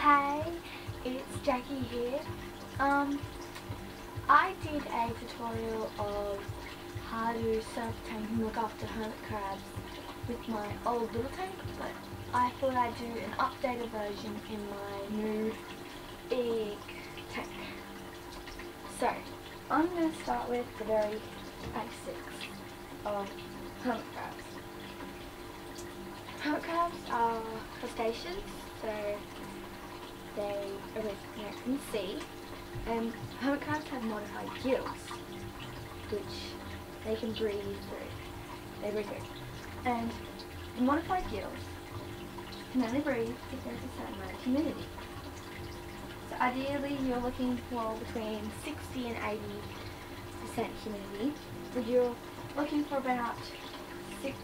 Hey, it's Jackie here. I did a tutorial of how to set up a tank and look after hermit crabs with my old little tank, but I thought I'd do an updated version in my new big tank. So, I'm going to start with the very basics of hermit crabs. Hermit crabs are crustaceans, so they originate from the sea, and hermit crabs have modified gills, which they can breathe through. They breathe through. And the modified gills can only breathe if there's a certain amount of humidity. So ideally you're looking for between 60 and 80% humidity, but you're looking for about 60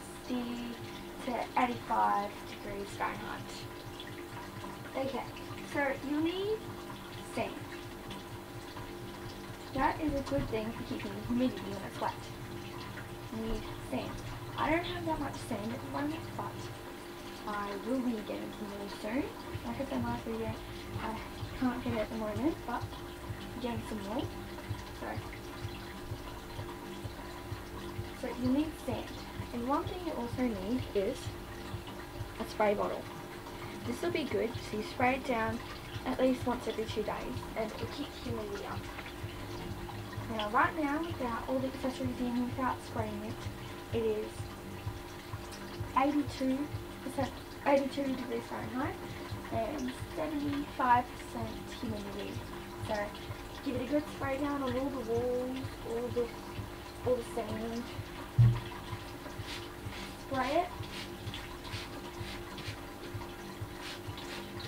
to 85 degrees Fahrenheit. Okay, so you'll need sand. That is a good thing for keeping the humidity when it's wet. You need sand. I don't have that much sand at the moment, but I will be getting some more soon. Like I said in my last video, I can't get it at the moment, but I'm getting some more. So you need sand. And one thing you also need is a spray bottle. This will be good, so you spray it down at least once every 2 days, and it will keep humidity up. Now right now, without all the accessories in, without spraying it, it is 82 degrees Fahrenheit and 75% humidity. So give it a good spray down on all the walls, all the sand. Spray it.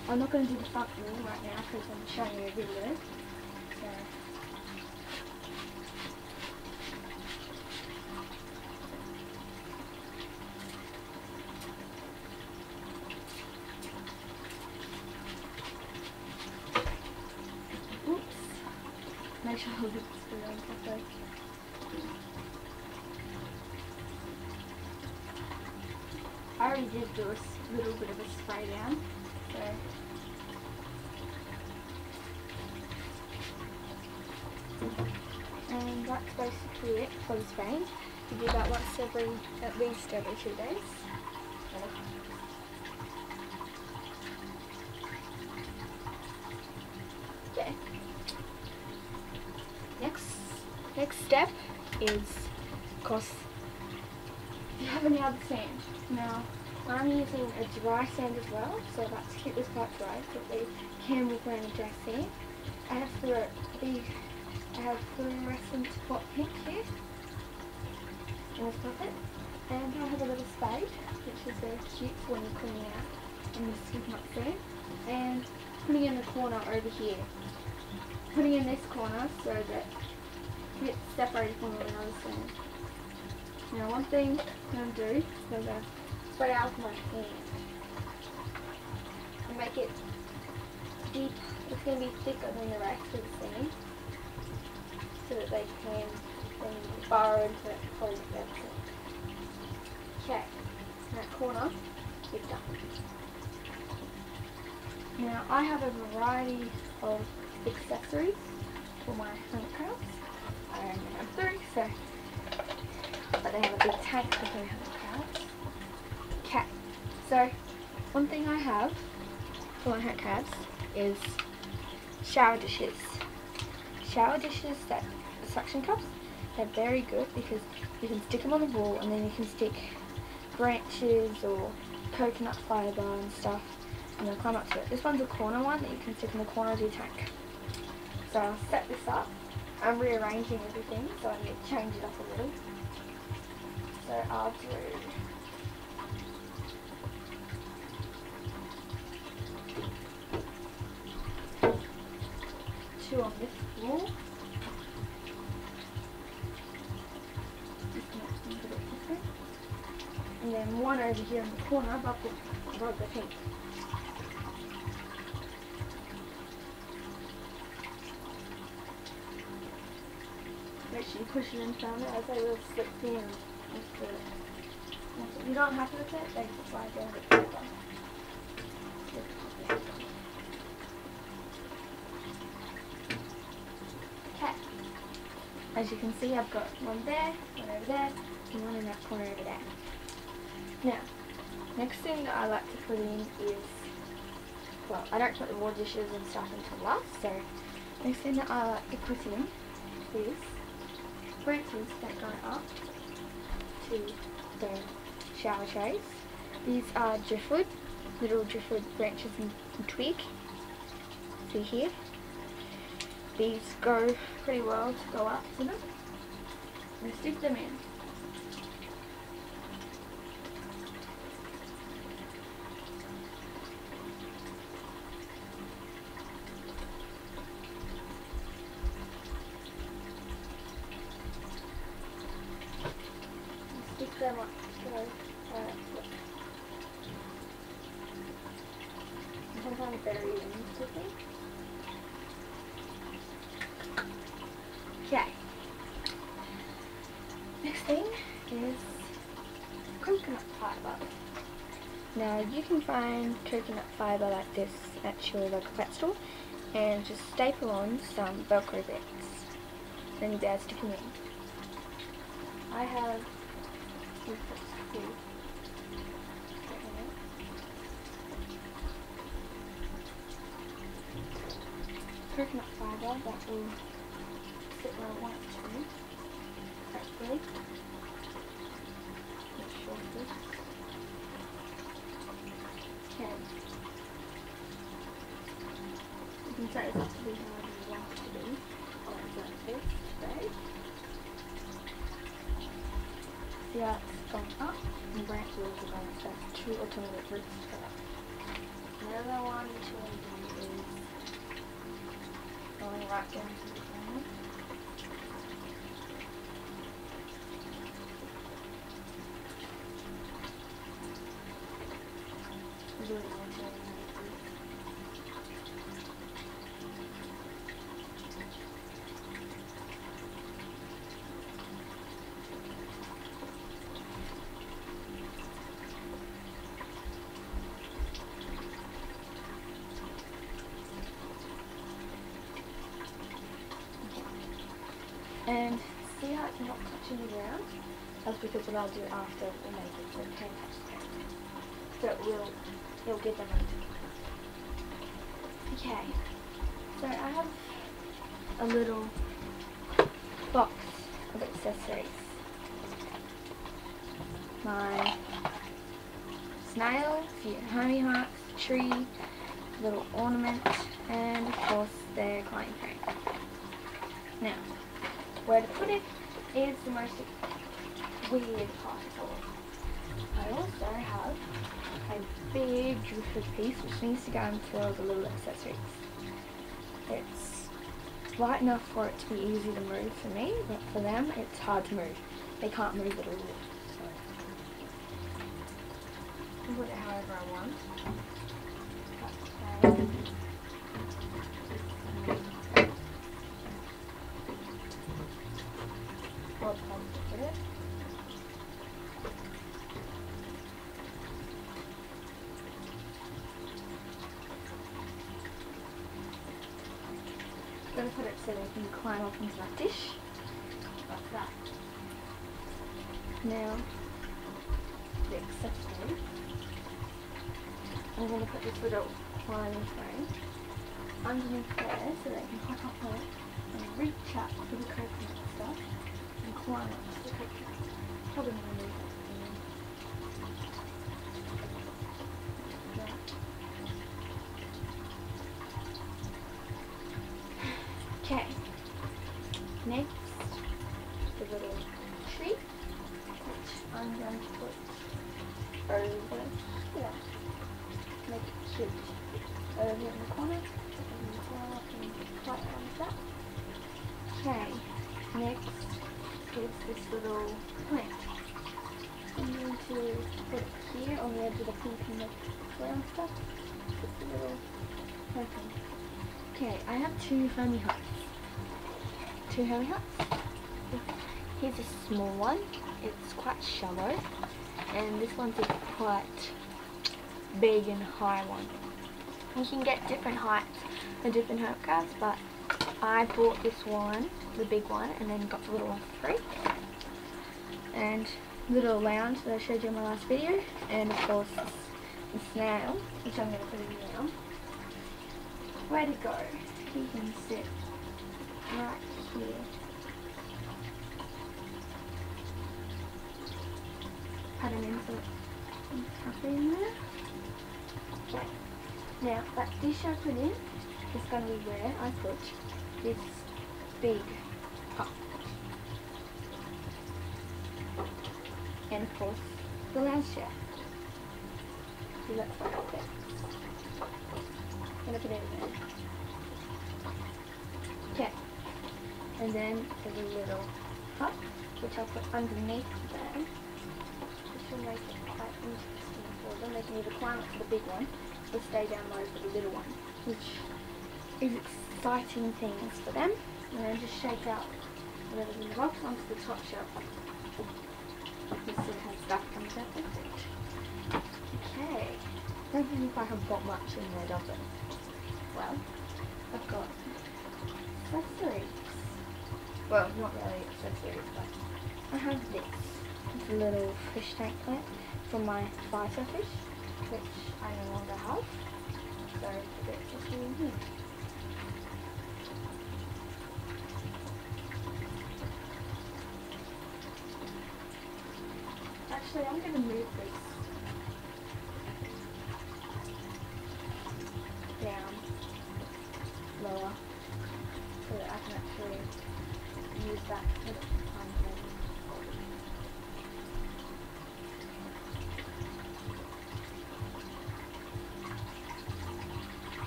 I'm not going to do the front wall right now because I'm showing you a video. So oops. Make sure I hold it properly. I already did do a little bit of a spray down. So and that's basically it for the spraying. You do that at least every 2 days. Okay. Next step is, of course, if you have any other sand. Now, I'm using a dry sand as well, so that's keep this quite dry, but they can walk around in dry sand. I have fluorescent hot pink here in this bucket, and I have a little spade, which is very cute when you're cleaning out and you're scooping up sand, and putting in the corner over here. Putting in this corner so that it's separated from all the other sand. Now one thing I'm going to do is I'm going to spread it out with my hand and make it deep. It's going to be thicker than the rest of the sand so that they can then burrow into it, hold everything. Okay, that corner is done. Now I have a variety of accessories for my hermit crabs. I only have 3, so but they have a big tank for hermit crabs. Okay, so one thing I have for my hermit crabs is shower dishes. Shower dishes that are suction cups. They're very good because you can stick them on the wall and then you can stick branches or coconut fibre and stuff and they'll climb up to it. This one's a corner one that you can stick in the corner of your tank. So I'll set this up. I'm rearranging everything, so I need to change it up a little. So I'll do 2 on this wall. And then 1 over here in the corner above the pink. Make sure you push it in down there as they will slip down. You don't have to look at it, they just slide down the paper. as you can see, I've got one there, one over there, and one in that corner over there. Now, next thing that I like to put in is, well, I don't put the raw dishes and stuff until last, so next thing that I like to put in is branches that go up to the shower trays. These are driftwood, little driftwood branches and twig. See here? These go pretty well to go up to them. And stick them in. Stick them up. Sometimes better even sticking. Okay. Next thing is coconut fibre. Now you can find coconut fibre like this at your local pet store and just staple on some Velcro bits. Then you'll be able to stick them in. I have coconut fibre that will sit where I want it to, hopefully. Make sure this. Okay. You can set this up to be however you want it to be. Or like this today. See how it's gone up and the branches are going up. That's 2 alternative routes to go up. Another one to do is going right down to the ground. Really and see how it's not touching the ground? That's because what I'll do after will make it so it can touch the ground. So it'll get them into. Okay, so I have a little box of accessories. My snail, a few honey hearts, tree, little ornament, and of course their climbing frame. Now, where to put it is the most weird part of all. I also have a big driftwood piece which needs to go into all the little accessories. It's light enough for it to be easy to move for me, but for them it's hard to move. They can't move at all. So I can put it however I want. I'm going to put it so they can climb up into that dish, like that. Now, the accessory, I'm going to put this little climbing frame underneath there so they can hop up on it and reach up for the coconut stuff and climb up to the coconut. Probably going to move that. Okay, next, the little tree, which I'm going to put over here, make it cute, over here in the corner, and climb up and quite like that. Okay, next is this little plant. I'm going to put it here on the edge of the pink and the brown stuff, just a little planting. Okay, I have 2 honey hearts. 2 honey hearts. Here's a small one. It's quite shallow. And this one's a quite big and high one. You can get different heights for different herb crabs, but I bought this one, the big one, and then got the little one for free. And little lounge that I showed you in my last video, and of course the snail, which I'm going to put in now. Where to go? He can sit right here. Put him in so it's happy in there. Okay. Now that dish I put in is going to be where I put this big cup. And of course the lounge chair. So that's what I'll get. I'm going to put it in there. Okay. And then there's a little cup which I'll put underneath them. Which will make it quite interesting for them. They can either climb up to the big one or stay down low for the little one, which is exciting things for them. And then just shake out whatever the rocks onto the top shelf. This still has stuff comes out with it. Okay. I don't think I have got much in there, does it? Well, I've got accessories. Well, not really accessories, but I have this. It's a little fish tank plant from my fighter fish, which I no longer have. So it's just in here. Actually, I'm going to move this down lower so that I can actually use that for the time frame.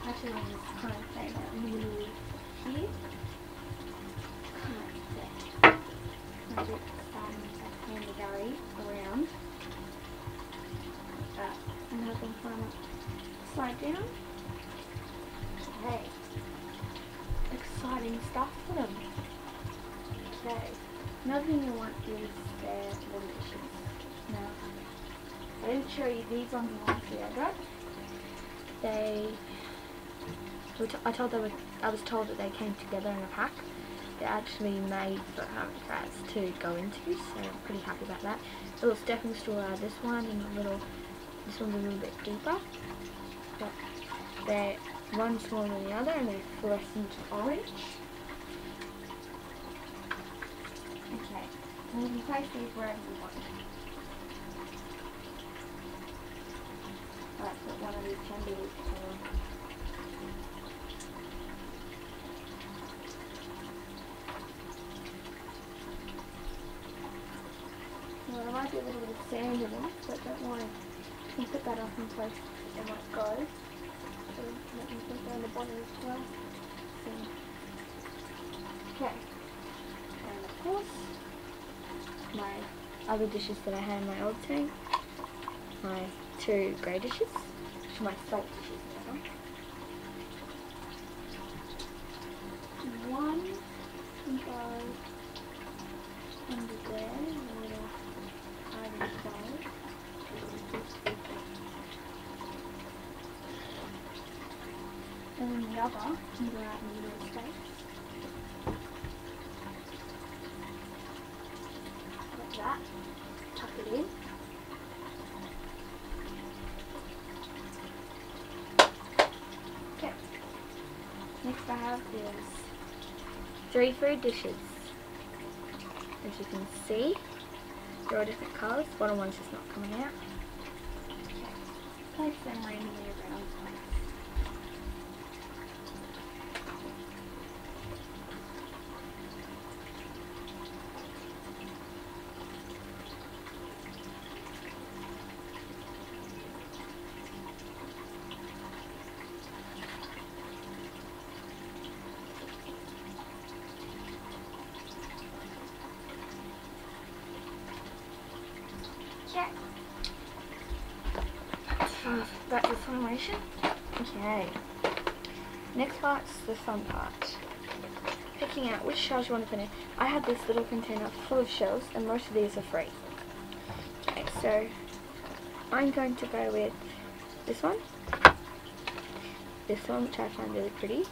Actually, I'm just kind of saying that move here, kind of there. Maybe and the gallery around like that, and have them climb up, slide down. Okay, exciting stuff for them. Okay, another thing you want is their little dishes. Now, I didn't show you these ones in the last video I got. I was told that they came together in a pack. They're actually made for cats to go into, so I'm pretty happy about that. A little stepping stool out of this one, and this one's a little bit deeper. But they're one smaller than the other, and they're fluorescent orange. Okay, and you can place these wherever you want. Alright, put one of these can be this colour. Well, there might be a little bit of sand in them, but don't worry. You can put that up in place and let it go. So let me put down the bottom as well. So, okay. And of course, my other dishes that I had in my old tank. My 2 grey dishes, which are my salt dishes now. One can go under there, a little hiding side. And then the other can go out in the little space. Like that. Tuck it in. Okay. Next I have is 3 food dishes. As you can see, they're all different colours. The bottom one's just not coming out. Okay. Place them randomly around the place. Okay. That's the formation. Okay. Next part's the fun part. Picking out which shells you want to put in. I have this little container full of shells, and most of these are free. Okay, so I'm going to go with this one, which I find really pretty,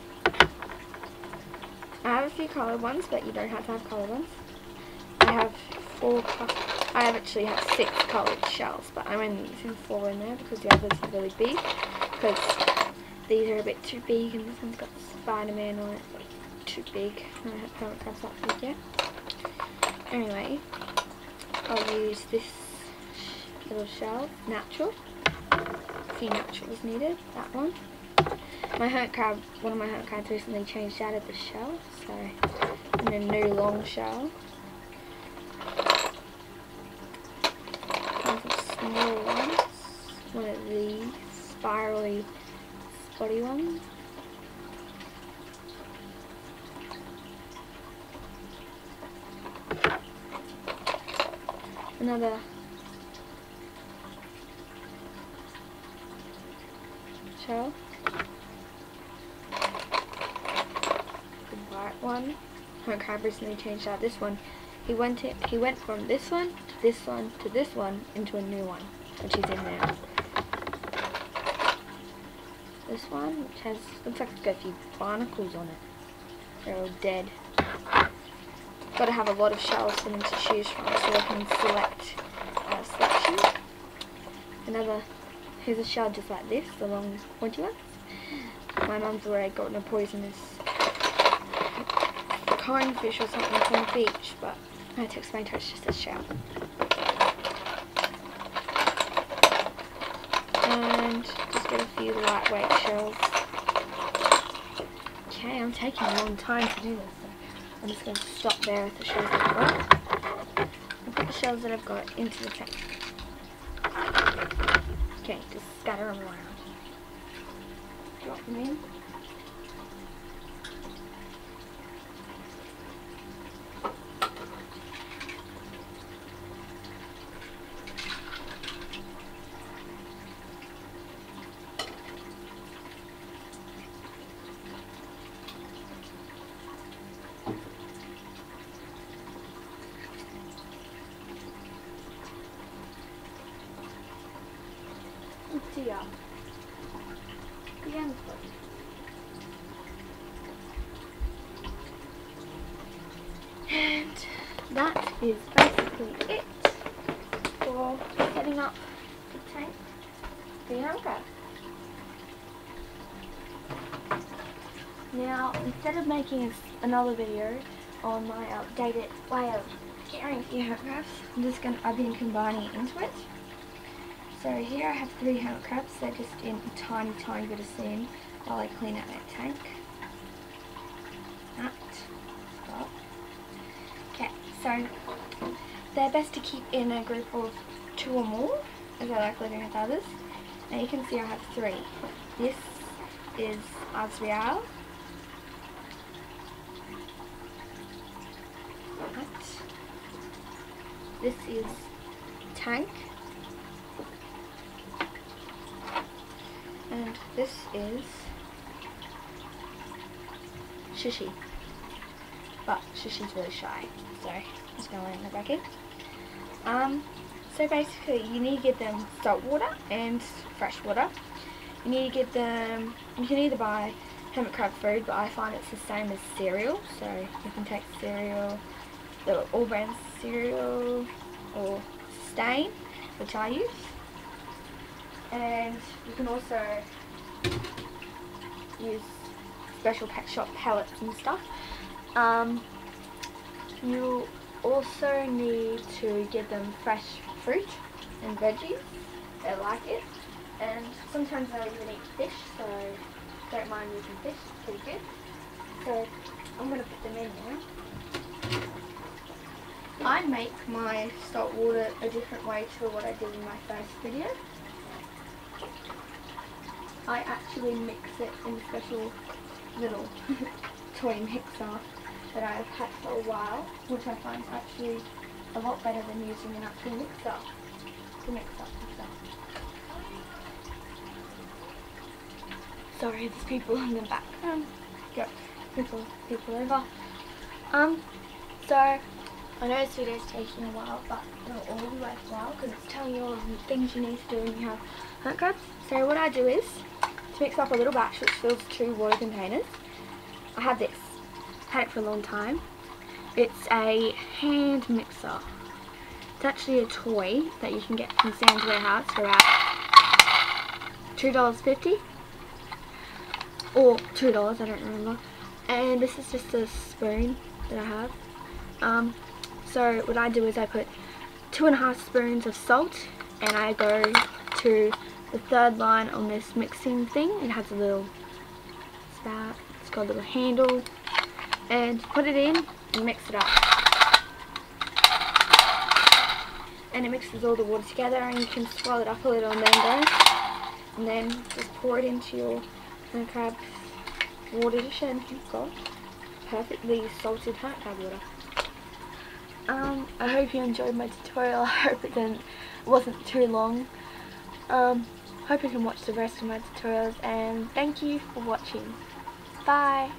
I have a few coloured ones, but you don't have to have coloured ones. I actually have 6 coloured shells, but I'm only using 4 in there because the others are really big. Because these are a bit too big, and this one's got Spider-Man on it, but it's too big. I don't have hermit crabs that big yet. Anyway, I'll use this little shell, natural. A few naturals needed, that one. My hermit crab, one of my hermit crabs recently changed out of the shell, so in a new long shell. Some small ones, one of these spirally spotty ones. Another shell. The white one. Hermit crab recently changed out this one. He went from this one to this one to this one into a new one, which is in there. This one, which has, looks like it's got a few barnacles on it. They're all dead. Got to have a lot of shells for them to choose from, so I can select a selection. Here's a shell just like this, the long pointy ones. My mum's already gotten a poisonous conefish or something from the beach, but I had to explain to her it's just a shell. And just get a few lightweight shells. Okay, I'm taking a long time to do this, so I'm just going to stop there with the shells that I've got. I'll put the shells that I've got into the tank. Okay, just scatter them around. Drop them in. Dear. The end. And that is basically it for setting up the tank for your hermit crab. Now, instead of making another video on my updated way of caring for your hermit crabs, I've been combining it into it. So here I have 3 hermit crabs. They're just in a tiny, tiny bit of sand while I clean out that tank. Stop. Okay, so they're best to keep in a group of 2 or more, as I like living with others. Now you can see I have 3. This is Azriel. This is Tank. And this is Shishi. But Shishi's really shy, so I'm just going to let her back in. So basically you need to give them salt water and fresh water. You need to give them, you can either buy hermit crab food, but I find it's the same as cereal. So you can take cereal, the All Brand cereal or Sustain, which I use. And you can also use special pet shop pellets and stuff. You also need to give them fresh fruit and veggies. They like it. And sometimes they'll even eat fish, so don't mind using fish, it's pretty good. So I'm going to put them in now. I make my salt water a different way to what I did in my first video. I actually mix it in a special little toy mixer that I've had for a while, which I find actually a lot better than using an actual mixer to mix up the stuff. Sorry, there's people in the background. Yep, people over. So I know this video is taking a while, but it'll all be worthwhile because it's telling you all of the things you need to do when you have hermit crabs. So what I do is, to mix up a little batch which fills 2 water containers, I have this. had it for a long time. It's a hand mixer. It's actually a toy that you can get from Sam's Warehouse for about $2.50 or $2, I don't remember. And this is just a spoon that I have. So what I do is I put 2.5 spoons of salt, and I go to the third line on this mixing thing. It has a little spout, it's got a little handle, and put it in and mix it up. And it mixes all the water together, and you can swirl it up a little and then go. And then just pour it into your honey crab water dish, and you've got perfectly salted honey crab water. I hope you enjoyed my tutorial. I hope it wasn't too long. Hope you can watch the rest of my tutorials, and thank you for watching. Bye!